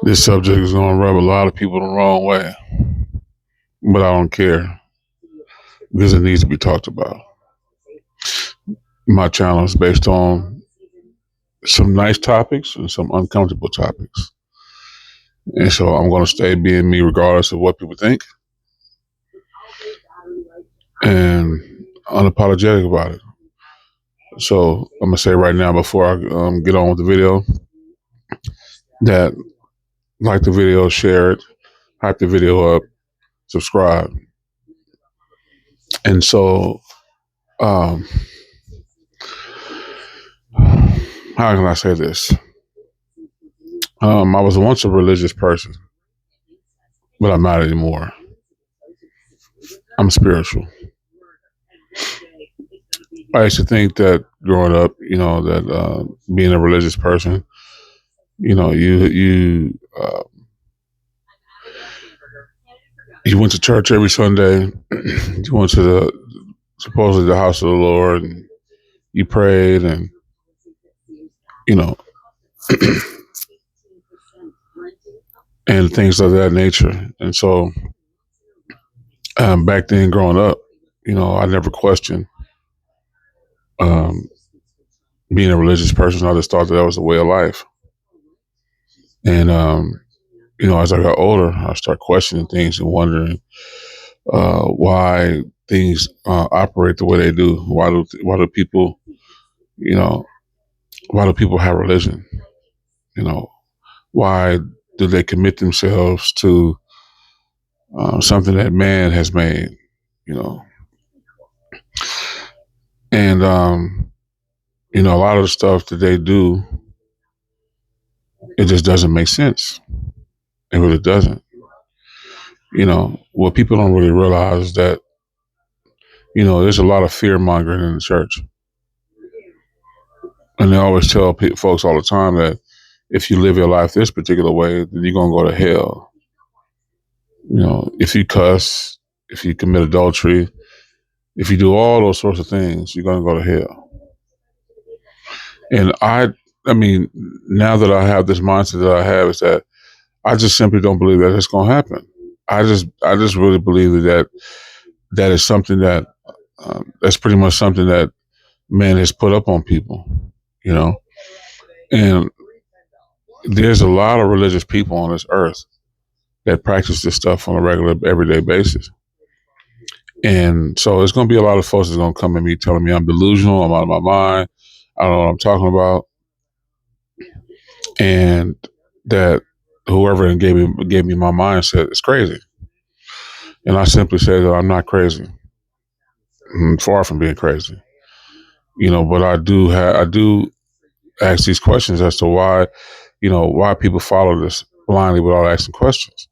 This subject is going to rub a lot of people the wrong way, but I don't care because it needs to be talked about. My channel is based on some nice topics and some uncomfortable topics. And so I'm going to stay being me regardless of what people think and unapologetic about it. So I'm going to say right now before I get on with the video that like the video, share it, hype the video up, subscribe. And so, um, how can I say this? I was once a religious person, but I'm not anymore. I'm spiritual. I used to think that growing up, that being a religious person, you went to church every Sunday. You went to the supposedly the house of the Lord, and you prayed, and you know, and things of that nature. And so, back then, growing up, I never questioned um, being a religious person. I just thought that was a way of life. And as I got older, I started questioning things and wondering why things operate the way they do. Why do people, you know, why do people have religion? You know, why do they commit themselves to something that man has made? You know, and a lot of the stuff that they do, it just doesn't make sense. It really doesn't. What people don't really realize is that there's a lot of fear mongering in the church. And they always tell folks all the time that if you live your life this particular way, then you're going to go to hell. If you cuss, if you commit adultery, if you do all those sorts of things, you're going to go to hell. And I mean, now that I have this mindset that I have, is that I just simply don't believe that it's going to happen. I just really believe that is something that's pretty much something that man has put up on people, and there's a lot of religious people on this earth that practice this stuff on a regular, everyday basis. And so it's going to be a lot of folks that's going to come at me telling me I'm delusional, I'm out of my mind, I don't know what I'm talking about, and that whoever gave me my mindset is crazy. And I simply say that I'm not crazy. I'm far from being crazy. But I do ask these questions as to why people follow this blindly without asking questions.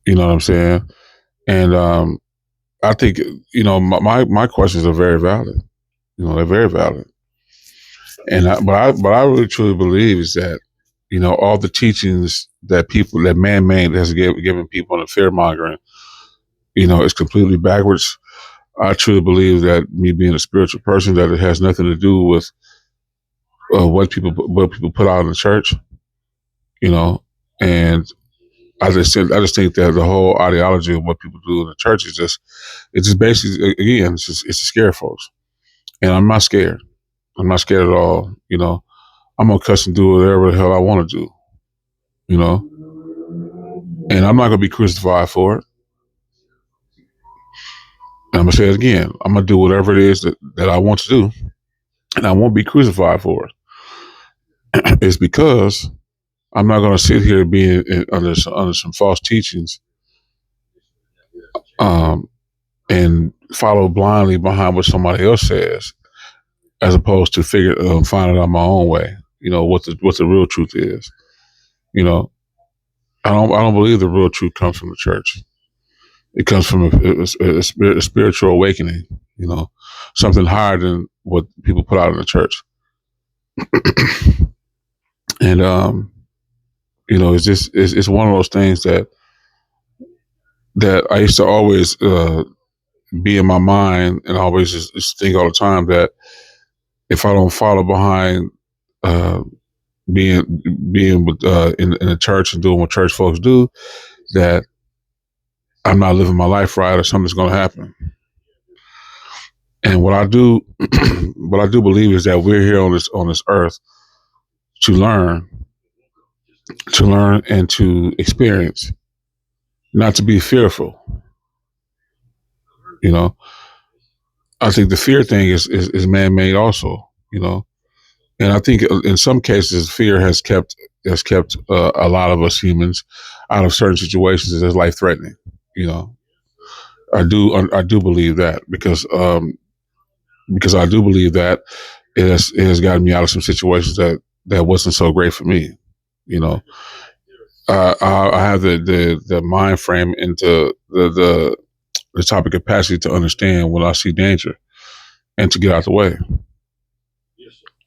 You know what I'm saying? And I think my questions are very valid. They're very valid. And but I really truly believe is that all the teachings that man made has given people the fear mongering, is completely backwards. I truly believe that me being a spiritual person, that it has nothing to do with what people put out in the church, and I just think that the whole ideology of what people do in the church is just basically, again, it's to scare folks. And I'm not scared. I'm not scared at all. I'm gonna cuss and do whatever the hell I want to do. You know, and I'm not gonna be crucified for it. And I'm gonna say it again. I'm gonna do whatever it is that I want to do, and I won't be crucified for it. It's because I'm not gonna sit here being under some false teachings, um, and follow blindly behind what somebody else says, as opposed to finding out my own way. What the real truth is. I don't believe the real truth comes from the church. It comes from a spiritual awakening. Something higher than what people put out in the church. And it's one of those things that I used to always be in my mind, and always just think all the time that if I don't follow behind being with in the church and doing what church folks do, that I'm not living my life right or something's going to happen. And what I do, what I do believe is that we're here on this earth to learn, and to experience, not to be fearful. You know, I think the fear thing is man made also. You know, and I think in some cases fear has kept a lot of us humans out of certain situations that's life threatening. You know, I do believe that because I do believe that it has gotten me out of some situations that wasn't so great for me. You know, I have the mind frame into the type of capacity to understand when I see danger and to get out the way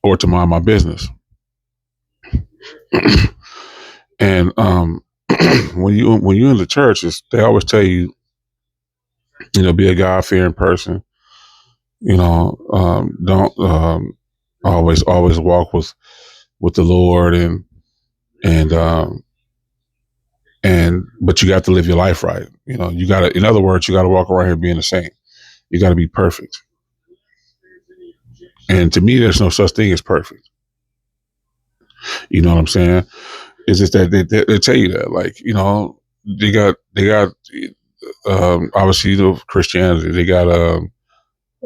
or to mind my business. And when you in the churches, they always tell you, you know, be a God fearing person. You know, don't always walk with the Lord, and but you got to live your life right. You know, you got to, in other words, you got to walk around here being a saint. You got to be perfect. And to me, there's no such thing as perfect. You know what I'm saying? It's just that they tell you that, like, you know, they got obviously, you know, Christianity. They got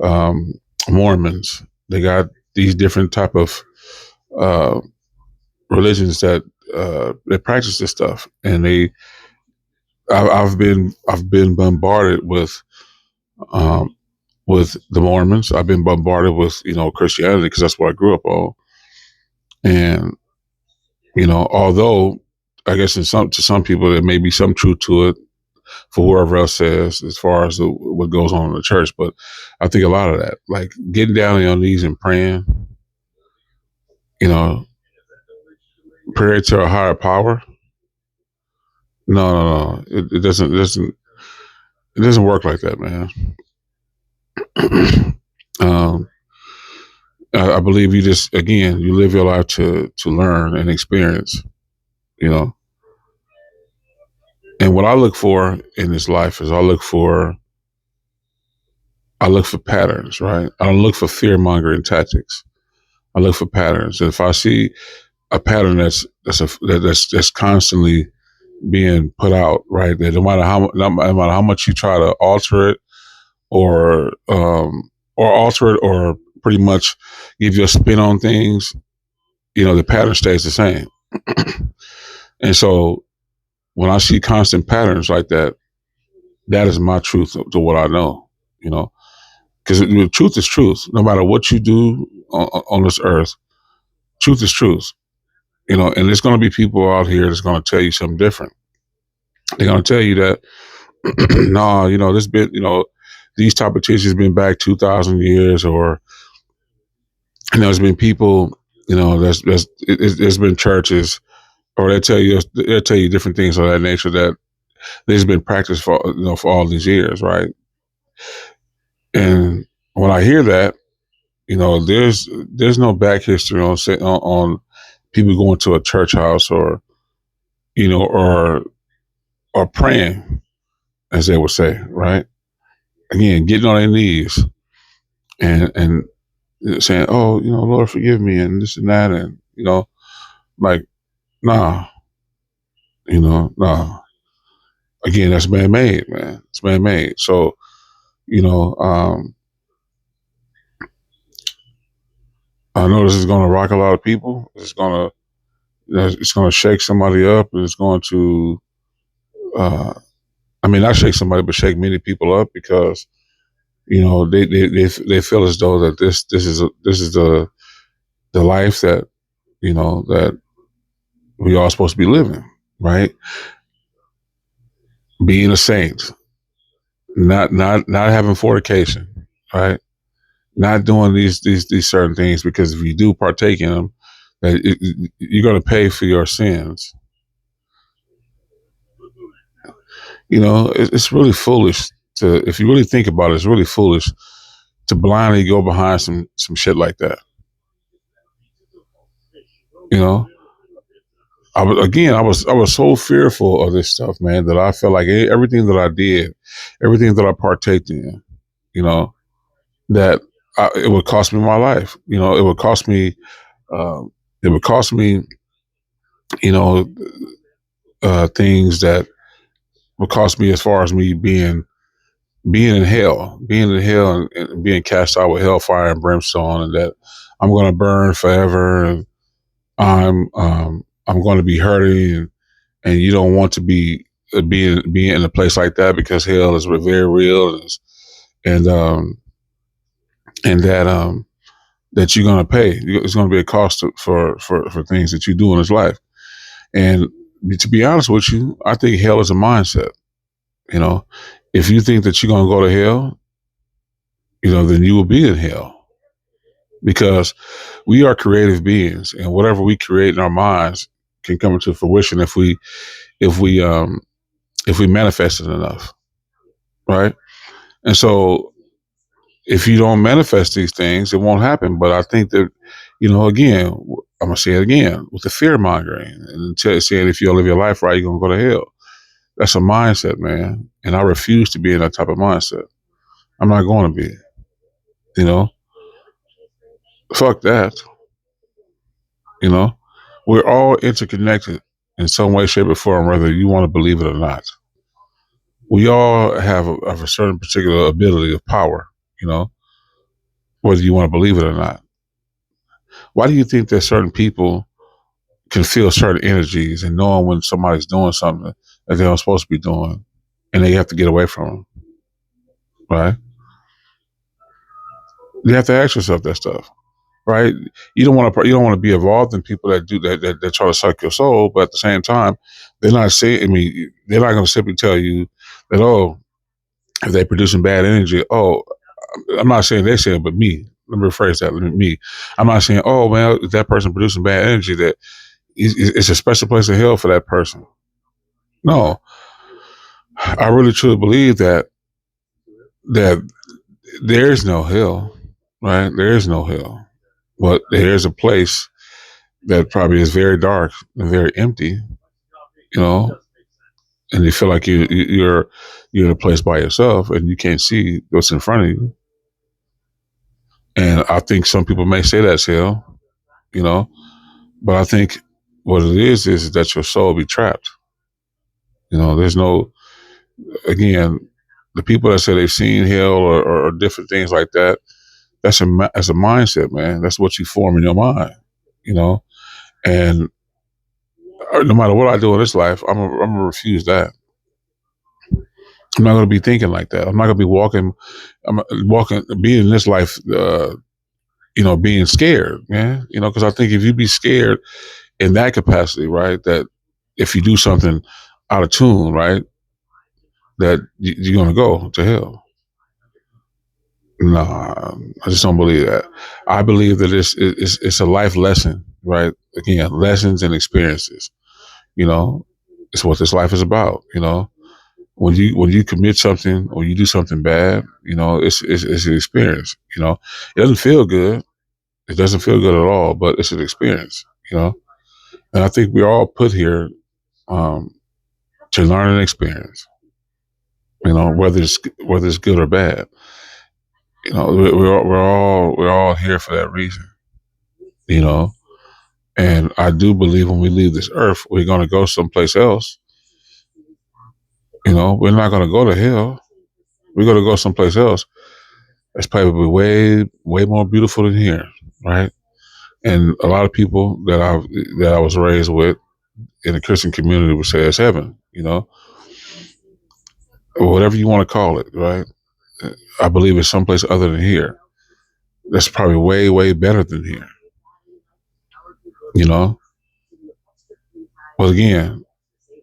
um, Mormons. They got these different type of uh, religions that practice this stuff, and I've been bombarded um, with the Mormons. I've been bombarded with, you know, Christianity because that's what I grew up on. And you know, although I guess in some to some people there may be some truth to it for whoever else says as far as what goes on in the church, but I think a lot of that, like getting down on your knees and praying, you know, prayer to a higher power. No. It doesn't work like that, man. um, I believe you just again you live your life to learn and experience, you know. And what I look for in this life is I look for patterns, right? I don't look for fear mongering tactics. I look for patterns. And if I see a pattern that's constantly being put out, right? That no matter how much you try to alter it or alter it or pretty much give you a spin on things, you know, the pattern stays the same. And so when I see constant patterns like that, that is my truth to what I know, you know, because the truth is truth. No matter what you do on this earth, truth is truth, you know, and there's going to be people out here that's going to tell you something different. They're going to tell you that, no, you know, this been, you know, these type of teachers been back 2,000 years, or, you know, there's been people, you know, there's been churches, or they'll tell you different things of that nature that there's been practiced for, you know, for all these years, right? And when I hear that, you know, there's no back history on people going to a church house or, you know, or praying, as they would say, right? Again, getting on their knees and saying, "Oh, you know, Lord, forgive me," and this and that, and you know, like, nah, you know, nah. Again, that's man made, man. It's man made. So, you know, I know this is going to rock a lot of people. It's going to shake somebody up. It's going to, uh, I mean, not shake somebody, but shake many people up because you know they feel as though that this is the life that you know that we all supposed to be living, right? Being a saint, not having fornication, right? Not doing these certain things because if you do partake in them, you're going to pay for your sins. You know, it's really foolish to, if you really think about it, it's really foolish to blindly go behind some shit like that. You know, I was so fearful of this stuff, man, that I felt like everything that I did, everything that I partaked in, you know, that it would cost me my life. It would cost me. Um, it would cost me, you know, things that would cost me as far as me being in hell, and being cast out with hellfire and brimstone, and that I'm going to burn forever, and I'm going to be hurting, and you don't want to being in a place like that, because hell is very real, and and that you're going to pay. It's going to be a cost for things that you do in this life. And to be honest with you, I think hell is a mindset. You know, if you think that you're going to go to hell, then you will be in hell, because we are creative beings, and whatever we create in our minds can come into fruition if we um if we manifest it enough, right? And so if you don't manifest these things, it won't happen. But I think that, again, I'm gonna say it again, with the fear mongering and saying if you don't live your life right, you're gonna go to hell. That's a mindset, man, and I refuse to be in that type of mindset. I'm not going to be. You know, fuck that. You know, we're all interconnected in some way, shape, or form, whether you want to believe it or not. We all have a certain particular ability of power. You know, whether you want to believe it or not. Why do you think that certain people can feel certain energies and knowing when somebody's doing something that they're not supposed to be doing, and they have to get away from them, right? You have to ask yourself that stuff, right? You don't want to be involved in people that do that try to suck your soul, but at the same time, they're not saying. I mean, they're not going to simply tell you that, oh, if they're producing bad energy. Oh, I'm not saying they're saying, but me. Let me rephrase that. Me. I'm not saying, oh, well, if that person producing bad energy, that it's a special place in hell for that person. No, I really truly believe that there is no hell, right? There is no hell, but there is a place that probably is very dark and very empty, you know, and you feel like you're in a place by yourself and you can't see what's in front of you. And I think some people may say that's hell, you know, but I think what it is that your soul be trapped. There's no, again, the people that say they've seen hell or different things like that. That's a mindset, man. That's what you form in your mind, you know. And no matter what I do in this life, I'm gonna refuse that. I'm not gonna be thinking like that. I'm not gonna be walking. I'm walking, being in this life, being scared, man. Because I think if you be scared in that capacity, right, that if you do something out of tune, right, that you're gonna go to hell. No, I just don't believe that. I believe that it's a life lesson, right? Again, lessons and experiences. You know, it's what this life is about. When you commit something or you do something bad, it's an experience. It doesn't feel good. It doesn't feel good at all, but it's an experience. And I think we're all put here um, to learn and experience. Whether it's good or bad. We're all here for that reason. You know, and I do believe when we leave this earth, we're going to go someplace else. We're not going to go to hell. We're going to go someplace else. It's probably way, way more beautiful than here, right? And a lot of people that I was raised with in the Christian community would say it's heaven. Or whatever you want to call it, right? I believe it's someplace other than here. That's probably way, way better than here. You know, but again,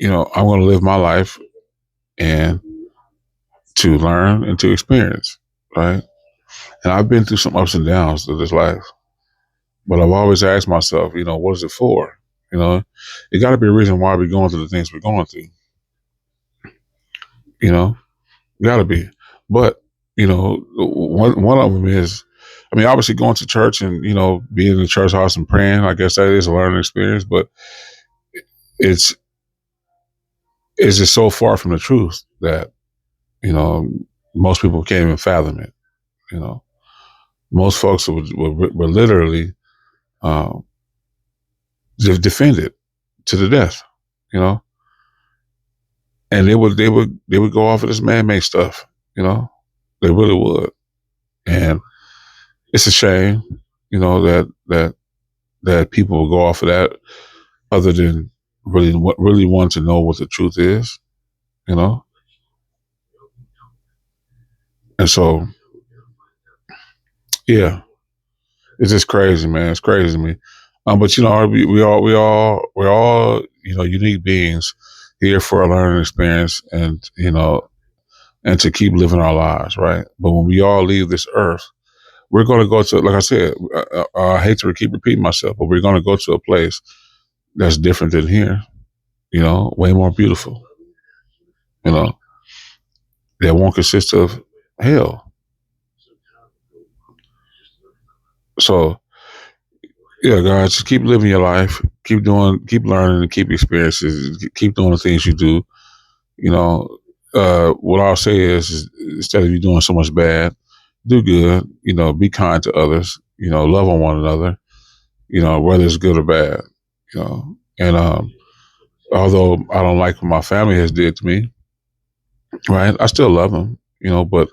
I'm going to live my life and to learn and to experience, right? And I've been through some ups and downs of this life, but I've always asked myself, what is it for? It got to be a reason why we're going through the things we're going through. You know, got to be. But one of them is, I mean, obviously going to church and being in the church house and praying. I guess that is a learning experience. But it's it's just so far from the truth that you know most people can't even fathom it. You know, most folks were literally um, just defend it to the death. You know, and they would go off of this man-made stuff. You know, they really would, and it's a shame. You know that people will go off of that, other than really want to know what the truth is. You know, and so yeah, it's just crazy, man. It's crazy to me. But we're all unique beings here for a learning experience, and and to keep living our lives, right? But when we all leave this earth, we're going to go to, like I said, I hate to keep repeating myself, but we're going to go to a place that's different than here. Way more beautiful. You know, that won't consist of hell. So yeah, guys, just keep living your life, keep learning, and keep experiences, keep doing the things you do. You know, what I'll say is instead of you doing so much bad, do good. Be kind to others. Love on one another. Whether it's good or bad. And although I don't like what my family has did to me, right? I still love them. But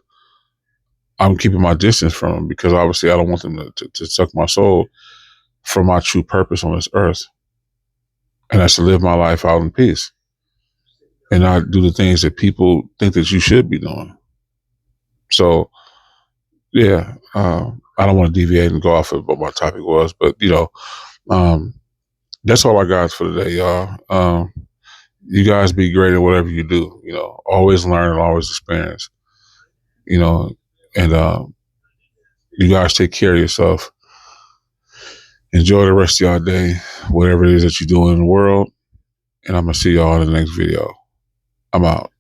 I'm keeping my distance from them because obviously I don't want them to suck my soul from my true purpose on this earth, and that's to live my life out in peace and not do the things that people think that you should be doing. So yeah, I don't want to deviate and go off of what my topic was, but um, that's all I got for today, y'all. You guys be great at whatever you do. Always learn and always experience. You know, and you guys take care of yourself. Enjoy the rest of y'all day, whatever it is that you're doing in the world. And I'm gonna see y'all in the next video. I'm out.